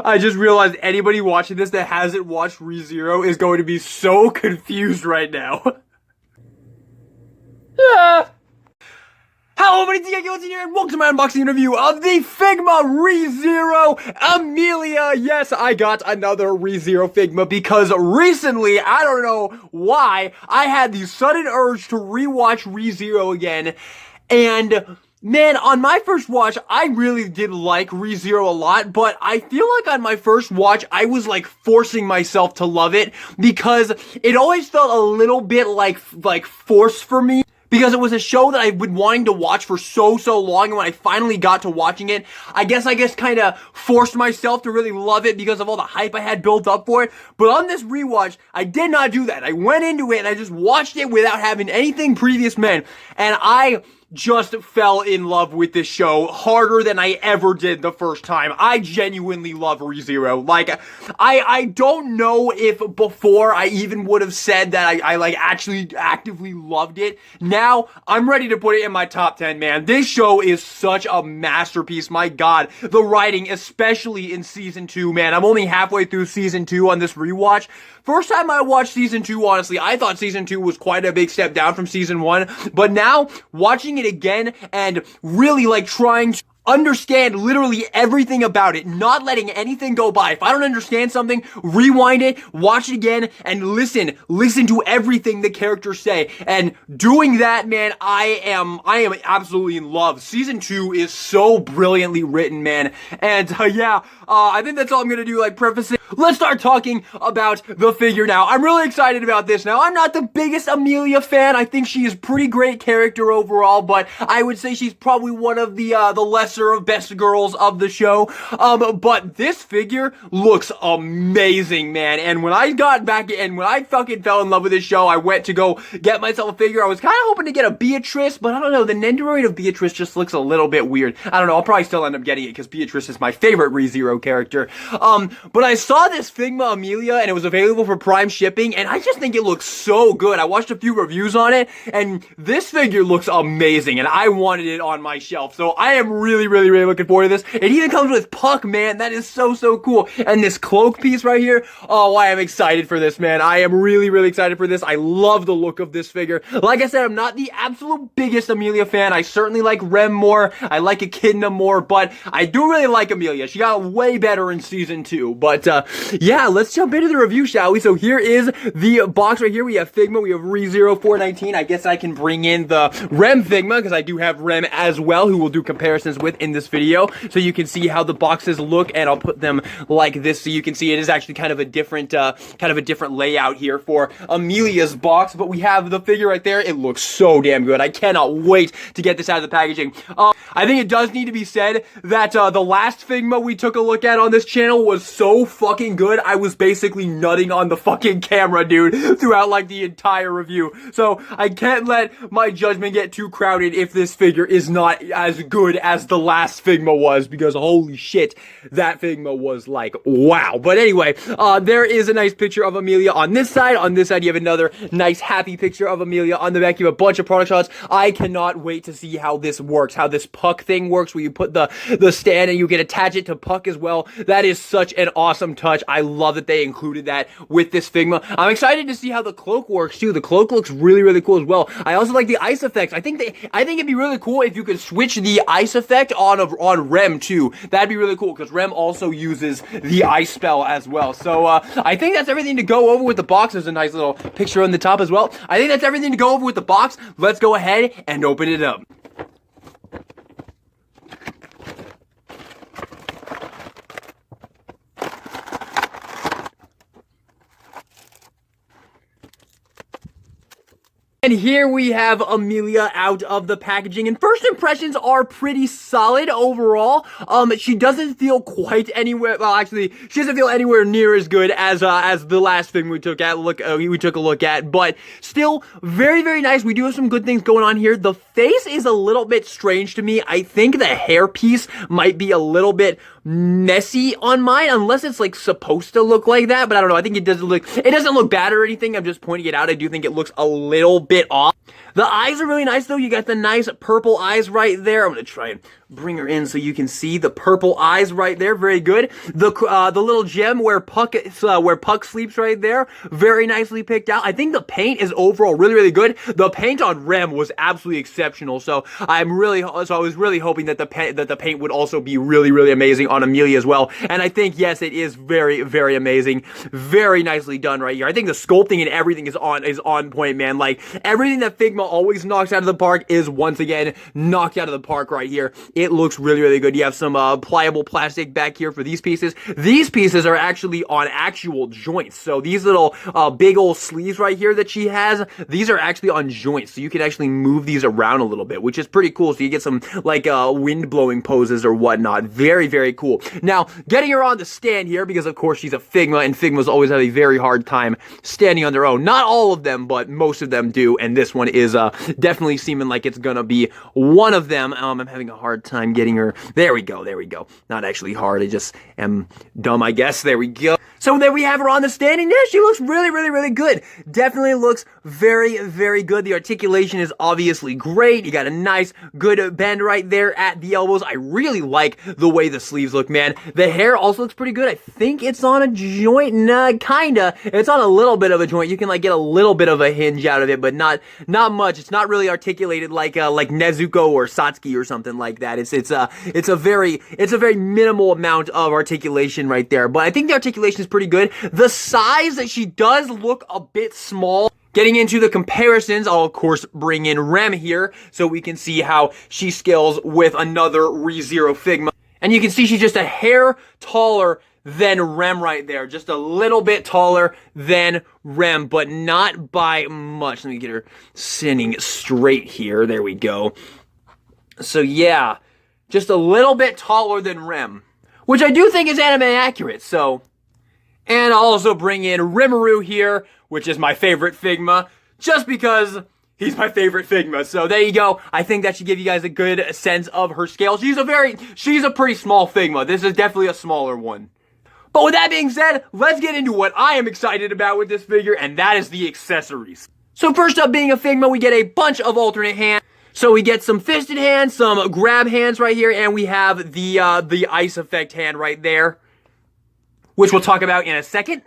I just realized anybody watching this that hasn't watched ReZero is going to be so confused right now. Hello everybody, DIKLT here, and welcome to my unboxing review of the Figma ReZero Emilia. Yes, I got another ReZero Figma because recently, I don't know why, I had the sudden urge to rewatch ReZero again, and man, on my first watch, I really did like ReZero a lot, but I feel like on my first watch, I was like forcing myself to love it because it always felt a little bit like forced for me. Because it was a show that I've been wanting to watch for so long, and when I finally got to watching it, I guess kind of forced myself to really love it because of all the hype I had built up for it. But on this rewatch, I did not do that. I went into it and I just watched it without having anything previous, man, and I just fell in love with this show harder than I ever did the first time. I genuinely love ReZero. Like, I don't know if before I even would have said that I like actually actively loved it. Now, I'm ready to put it in my top 10, man. This show is such a masterpiece. My God, the writing, especially in season 2, man. I'm only halfway through season 2 on this rewatch. First time I watched season 2, honestly, I thought season 2 was quite a big step down from season 1, but now, watching it again and really like trying to understand literally everything about it, not letting anything go by. If I don't understand something, rewind it, watch it again, and listen to everything the characters say. And doing that, man, I am absolutely in love. Season 2 is so brilliantly written, man. And I think that's all I'm gonna do, like prefacing. Let's start talking about the figure now. I'm really excited about this now. I'm not the biggest Emilia fan. I think she is a pretty great character overall, but I would say she's probably one of the lesser of best girls of the show. But this figure looks amazing, man. And when I got back and when I fucking fell in love with this show, I went to go get myself a figure. I was kind of hoping to get a Beatrice, but I don't know. The Nendoroid of Beatrice just looks a little bit weird. I don't know. I'll probably still end up getting it because Beatrice is my favorite ReZero character. But I saw this Figma Emilia and it was available for Prime shipping, and I just think it looks so good. I watched a few reviews on it, and this figure looks amazing, and I wanted it on my shelf. So I am really looking forward to this. It even comes with Puck, man. That is so cool. And this cloak piece right here. Oh, I am excited for this, man. I am really excited for this. I love the look of this figure. Like I said, I'm not the absolute biggest Emilia fan. I certainly like Rem more. I like Echidna more, but I do really like Emilia. She got way better in season 2. But yeah, let's jump into the review, shall we? So here is the box right here. We have Figma. We have ReZero 419. I guess I can bring in the Rem Figma because I do have Rem as well, who we'll do comparisons with in this video, so you can see how the boxes look, and I'll put them like this so you can see it is actually kind of a different layout here for Emilia's box. But we have the figure right there. It looks so damn good. I cannot wait to get this out of the packaging. I think it does need to be said that the last Figma we took a look at on this channel was so fucking good. I was basically nutting on the fucking camera, dude, throughout like the entire review. So I can't let my judgment get too crowded if this figure is not as good as the last Figma was, because holy shit, that Figma was like, wow. But anyway, there is a nice picture of Emilia on this side. On this side, you have another nice happy picture of Emilia. On the back, you have a bunch of product shots. I cannot wait to see how this works, how this Puck thing works, where you put the stand and you can attach it to Puck as well. That is such an awesome touch. I love that they included that with this Figma. I'm excited to see how the cloak works too. The cloak looks really cool as well. I also like the ice effects. I think it'd be really cool if you could switch the ice effect on Rem too. That'd be really cool because Rem also uses the ice spell as well. So I think that's everything to go over with the box. There's a nice little picture on the top as well. I think that's everything to go over with the box. Let's go ahead and open it up. And here we have Emilia out of the packaging, and first impressions are pretty solid overall. She doesn't feel quite anywhere, well actually, she doesn't feel anywhere near as good as the last thing we took a look at, but still very nice. We do have some good things going on here. The face is a little bit strange to me. I think the hair piece might be a little bit messy on mine, unless it's like supposed to look like that, but I don't know. I think it doesn't look bad or anything. I'm just pointing it out. I do think it looks a little bit off. The eyes are really nice though. You got the nice purple eyes right there. I'm gonna try and bring her in so you can see the purple eyes right there. Very good. The little gem where Puck sleeps right there. Very nicely picked out. I think the paint is overall really, really good. The paint on Rem was absolutely exceptional. So I was really hoping that the paint would also be really, really amazing on Emilia as well. And I think yes, it is very, very amazing. Very nicely done right here. I think the sculpting and everything is on point, man. Like everything that Figma always knocks out of the park is once again knocked out of the park right here. It looks really, really good. You have some pliable plastic back here for these pieces. These pieces are actually on actual joints. So these little big old sleeves right here that she has, these are actually on joints. So you can actually move these around a little bit, which is pretty cool. So you get some like wind blowing poses or whatnot. Very, very cool. Now, getting her on the stand here, because of course she's a Figma, and Figmas always have a very hard time standing on their own. Not all of them, but most of them do. And this one is definitely seeming like it's gonna be one of them. I'm having a hard time getting her. There we go. There we go. Not actually hard. I just am dumb, I guess. There we go. So there we have her on the stand, and yeah, she looks really, really, really good. Definitely looks very, very good. The articulation is obviously great. You got a nice, good bend right there at the elbows. I really like the way the sleeves look, man. The hair also looks pretty good. I think it's on a joint. Nah, kinda. It's on a little bit of a joint. You can like get a little bit of a hinge out of it, but not much. It's not really articulated like Nezuko or Satsuki or something like that. It's a very minimal amount of articulation right there. But I think the articulation is pretty good. The size that she does look a bit small. Getting into the comparisons, I'll of course bring in Rem here so we can see how she scales with another ReZero Figma. And you can see she's just a hair taller than Rem right there. Just a little bit taller than Rem, but not by much. Let me get her sitting straight here. There we go. So yeah, just a little bit taller than Rem, which I do think is anime accurate, so. And I'll also bring in Rimuru here, which is my favorite Figma, just because he's my favorite Figma. So there you go. I think that should give you guys a good sense of her scale. She's a pretty small Figma. This is definitely a smaller one. But with that being said, let's get into what I am excited about with this figure, and that is the accessories. So first up, being a Figma, we get a bunch of alternate hands. So we get some fisted hands, some grab hands right here, and we have the ice effect hand right there, which we'll talk about in a second.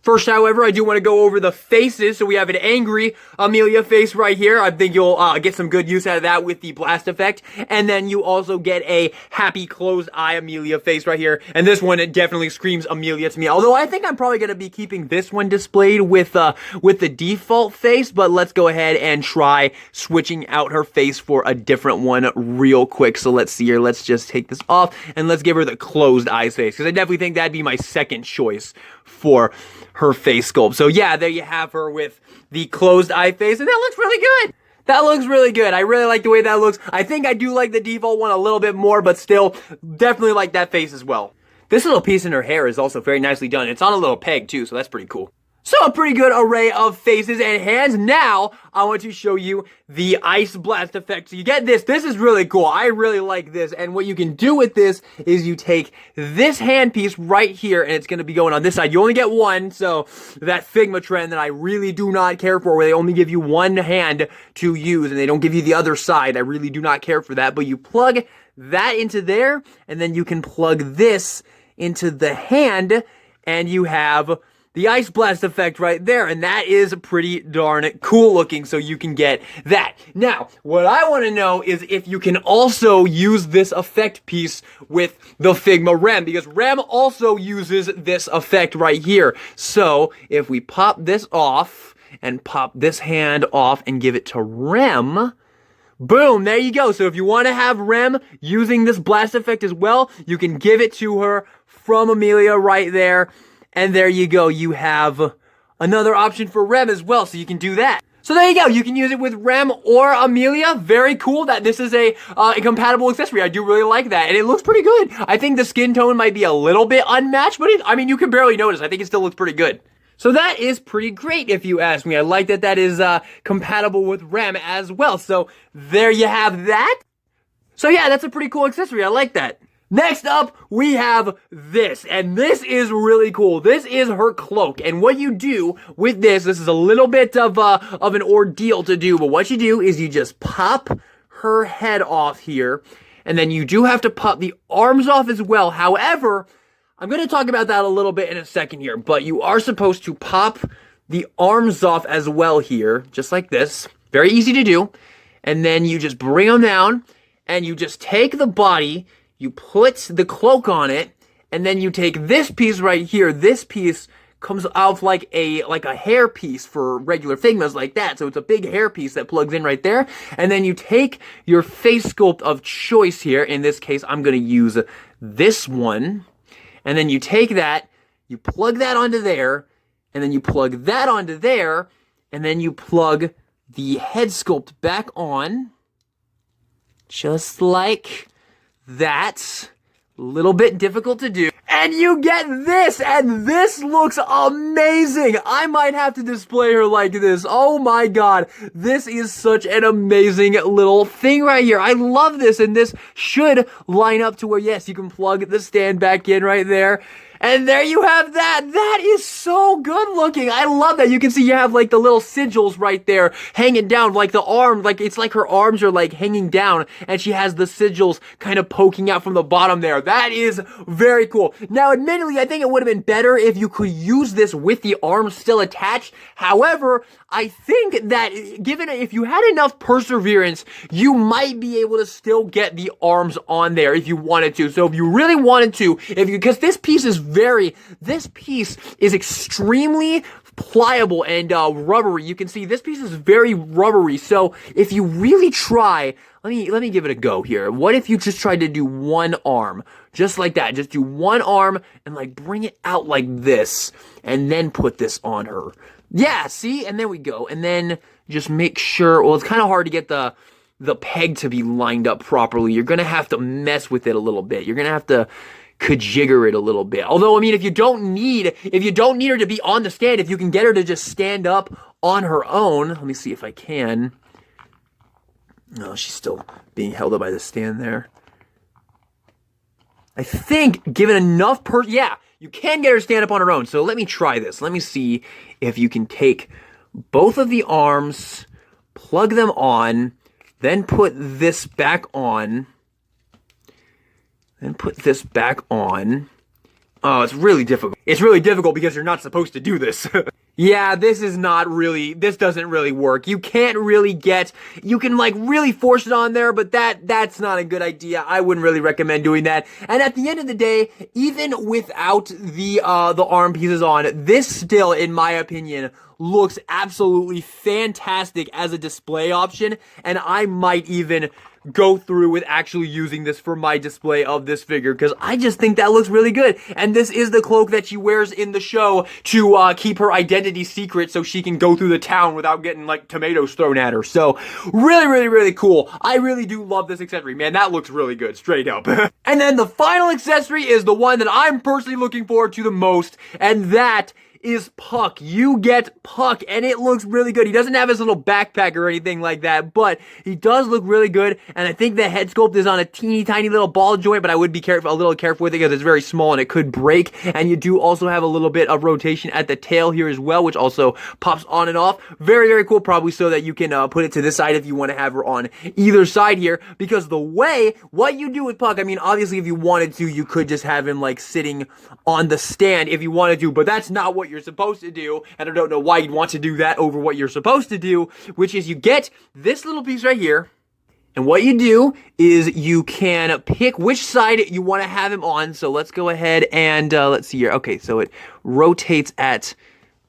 First, however, I do want to go over the faces. So we have an angry Emilia face right here. I think you'll get some good use out of that with the blast effect. And then you also get a happy closed eye Emilia face right here. And this one, it definitely screams Emilia to me. Although I think I'm probably going to be keeping this one displayed with the default face. But let's go ahead and try switching out her face for a different one real quick. So let's see here. Let's just take this off and let's give her the closed eyes face, because I definitely think that'd be my second choice for her face sculpt. So yeah, there you have her with the closed eye face, and that looks really good. That looks really good. I really like the way that looks. I think I do like the default one a little bit more, but still, definitely like that face as well. This little piece in her hair is also very nicely done. It's on a little peg too, so that's pretty cool. So a pretty good array of faces and hands. Now, I want to show you the ice blast effect. So you get this. This is really cool. I really like this. And what you can do with this is you take this hand piece right here, and it's going to be going on this side. You only get one, so that Figma trend that I really do not care for, where they only give you one hand to use and they don't give you the other side. I really do not care for that. But you plug that into there, and then you can plug this into the hand, and you have the ice blast effect right there, and that is pretty darn cool looking, so you can get that. Now, what I want to know is if you can also use this effect piece with the Figma Rem, because Rem also uses this effect right here. So, if we pop this off, and pop this hand off, and give it to Rem, boom, there you go. So if you want to have Rem using this blast effect as well, you can give it to her from Emilia right there. And there you go, you have another option for Rem as well, so you can do that. So there you go, you can use it with Rem or Emilia. Very cool that this is a compatible accessory. I do really like that, and it looks pretty good. I think the skin tone might be a little bit unmatched, but I mean, you can barely notice. I think it still looks pretty good. So that is pretty great if you ask me. I like that that is compatible with Rem as well. So there you have that. So yeah, that's a pretty cool accessory. I like that. Next up, we have this, and this is really cool. This is her cloak, and what you do with this is a little bit of an ordeal to do, but what you do is you just pop her head off here, and then you do have to pop the arms off as well. However, I'm going to talk about that a little bit in a second here, but you are supposed to pop the arms off as well here, just like this. Very easy to do. And then you just bring them down, and you just take the body, you put the cloak on it, and then you take this piece right here. This piece comes out like a hair piece for regular Figmas like that. So it's a big hair piece that plugs in right there. And then you take your face sculpt of choice here. In this case, I'm going to use this one. And then you take that, you plug that onto there, and then you plug that onto there, and then you plug the head sculpt back on, just like that. A little bit difficult to do. And you get this, and this looks amazing. I might have to display her like this. Oh my god, this is such an amazing little thing right here. I love this, and this should line up to where, yes, you can plug the stand back in right there. And there you have that. That is so good looking. I love that. You can see you have like the little sigils right there hanging down, like the arm, like it's like her arms are like hanging down and she has the sigils kind of poking out from the bottom there. That is very cool. Now, admittedly, I think it would have been better if you could use this with the arms still attached. However, I think that given if you had enough perseverance, you might be able to still get the arms on there if you wanted to. So if you really wanted to, because this piece is extremely pliable and rubbery. You can see this piece is very rubbery. So if you really try, let me give it a go here. What if you just tried to do one arm, just like that? Just do one arm and like bring it out like this, and then put this on her. Yeah, see? And there we go. And then just make sure, well, it's kind of hard to get the peg to be lined up properly. You're going to have to mess with it a little bit. You're going to have to kajigger it a little bit. Although, I mean, if you don't need her to be on the stand, if you can get her to just stand up on her own, let me see if I can. No, she's still being held up by the stand there. I think, given enough yeah, you can get her to stand up on her own. So let me try this. Let me see if you can take both of the arms, plug them on, then put this back on, then put this back on. Oh, it's really difficult. It's really difficult because you're not supposed to do this. Yeah, this doesn't really work. You can't really you can like really force it on there, but that's not a good idea. I wouldn't really recommend doing that. And at the end of the day, even without the arm pieces on, this still, in my opinion, looks absolutely fantastic as a display option, and I might even go through with actually using this for my display of this figure, because I just think that looks really good. And this is the cloak that she wears in the show to keep her identity secret so she can go through the town without getting like tomatoes thrown at her. So really, really, really cool. I really do love this accessory, man. That looks really good, straight up. And then the final accessory is the one that I'm personally looking forward to the most, and that is Puck. You get Puck, and it looks really good. He doesn't have his little backpack or anything like that, but he does look really good, and I think the head sculpt is on a teeny tiny little ball joint, but I would be a little careful with it because it's very small and it could break. And you do also have a little bit of rotation at the tail here as well, which also pops on and off. Very, very cool, probably so that you can put it to this side if you want to have her on either side here, because what you do with Puck, I mean, obviously if you wanted to, you could just have him like sitting on the stand if you wanted to, but that's not what you're supposed to do, and I don't know why you'd want to do that over what you're supposed to do, which is you get this little piece right here, and what you do is you can pick which side you want to have him on. So let's go ahead and let's see here. Okay, so it rotates at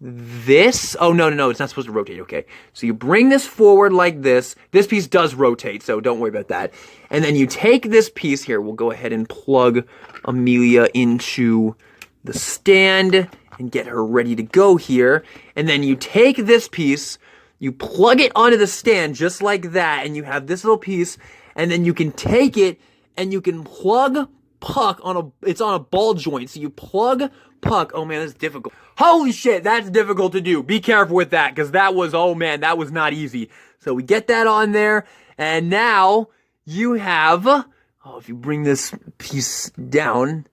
this. Oh, no, it's not supposed to rotate. Okay, so you bring this forward like this. This piece does rotate, so don't worry about that. And then you take this piece here. We'll go ahead and plug Emilia into the stand and get her ready to go here. And then you take this piece, you plug it onto the stand just like that, and you have this little piece, and then you can take it and you can plug Puck it's on a ball joint. So you plug Puck. Oh man, that's difficult. Holy shit, that's difficult to do. Be careful with that, because oh man, that was not easy. So we get that on there, and now you have, Oh, if you bring this piece down,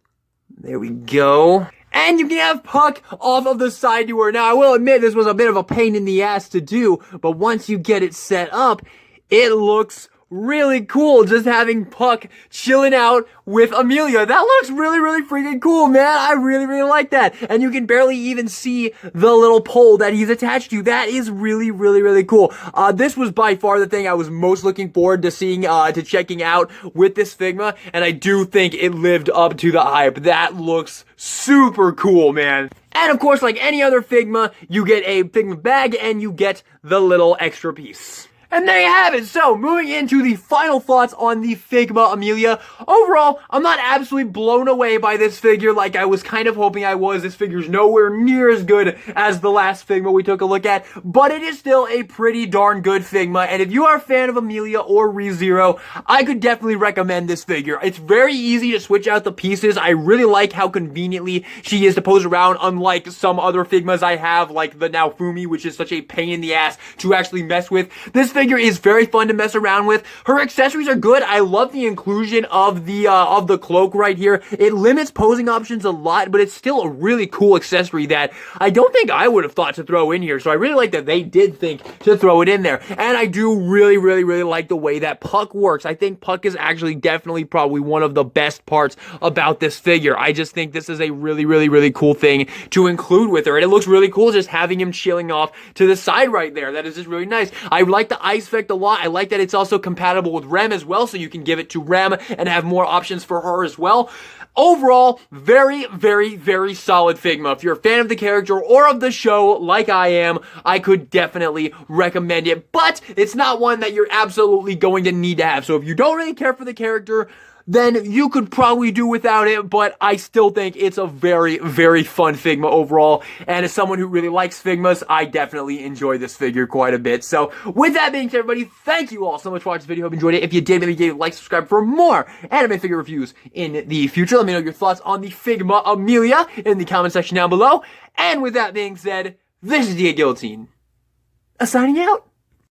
there we go. And you can have Puck off of the side you were. Now, I will admit this was a bit of a pain in the ass to do, but once you get it set up, it looks really cool, just having Puck chilling out with Emilia. That looks really, really freaking cool, man. I really, really like that. And you can barely even see the little pole that he's attached to. That is really, really, really cool. This was by far the thing I was most looking forward to seeing, to checking out with this Figma, and I do think it lived up to the hype. That looks super cool, man. And of course, like any other Figma, you get a Figma bag and you get the little extra piece. And there you have it. So, moving into the final thoughts on the Figma Emilia. Overall, I'm not absolutely blown away by this figure like I was kind of hoping I was. This figure's nowhere near as good as the last Figma we took a look at, but it is still a pretty darn good Figma. And if you are a fan of Emilia or ReZero, I could definitely recommend this figure. It's very easy to switch out the pieces. I really like how conveniently she is to pose around, unlike some other Figmas I have, like the Naofumi, which is such a pain in the ass to actually mess with. This figure is very fun to mess around with. Her accessories are good. I love the inclusion of the cloak right here. It limits posing options a lot, but it's still a really cool accessory that I don't think I would have thought to throw in here. So I really like that they did think to throw it in there. And I do really, really, really like the way that Puck works. I think Puck is actually definitely probably one of the best parts about this figure. I just think this is a really, really, really cool thing to include with her. And it looks really cool just having him chilling off to the side right there. That is just really nice. I like the ice effect a lot. I like that it's also compatible with Rem as well, so you can give it to Rem and have more options for her as well. Overall, very, very, very solid Figma. If you're a fan of the character or of the show, like I am, I could definitely recommend it, but it's not one that you're absolutely going to need to have. So if you don't really care for the character, then you could probably do without it, but I still think it's a very, very fun Figma overall, and as someone who really likes Figmas, I definitely enjoy this figure quite a bit. So, with that being said, everybody, thank you all so much for watching this video. Hope you enjoyed it. If you did, maybe give a like, subscribe for more anime figure reviews in the future. Let me know your thoughts on the Figma Emilia in the comment section down below. And with that being said, this is the Guillotine. Signing out.